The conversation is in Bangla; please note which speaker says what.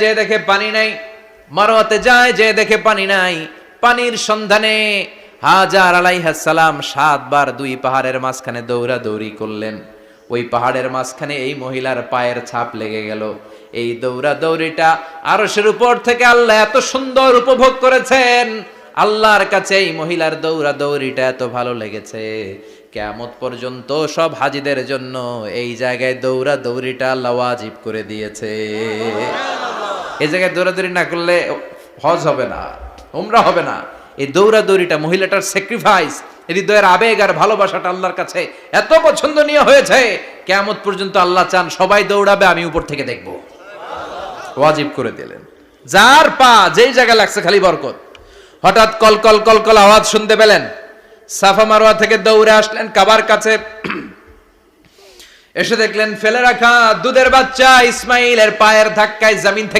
Speaker 1: যে দেখে পানি নাই, মারওয়াতে যায় যে দেখে পানি নাই। পানির সন্ধানে হাজার আলাইহিস সালাম 7 বার 2 পাহাড়ের মাঝখানে দৌড়াদৌড়ি করলেন। ওই পাহাড়ের মাঝখানে এই মহিলার পায়ের ছাপ লেগে গেল। এই দৌড়াদৌড়িটা আরশের উপর থেকে আল্লাহ এত সুন্দর উপভোগ করেছেন। আল্লাহর কাছে এই মহিলার দৌড়াদৌড়িটা এত ভালো লেগেছে, কিয়ামত পর্যন্ত সব হাজীদের জন্য এই জায়গায় দৌড়াদৌড়িটা আল্লাহ ওয়াজিব করে দিয়েছে। এই জায়গায় দৌড়াদৌড়ি না করলে হজ হবে না, উমরা হবে না। এই দৌড়াদৌড়িটা, মহিলাটার স্যাক্রিফাইস, হৃদয়ের আবেগ আর ভালোবাসাটা আল্লাহর কাছে এত পছন্দনীয় হয়েছে, কিয়ামত পর্যন্ত আল্লাহ চান সবাই দৌড়াবে, আমি উপর থেকে দেখব। ওয়াজিব করে দিলেন। যার পা যেই জায়গায় লাগছে খালি বরকত। হঠাৎ কলকল কলকল আওয়াজ শুনতে পেলেন। সাফা মারওয়া থেকে দৌড়ে আসলেন কাবার কাছে। এসে দেখলেন ফেলে রাখা দুধের বাচ্চা ইসমাইলের পায়ের ধাক্কায় জমিন থেকে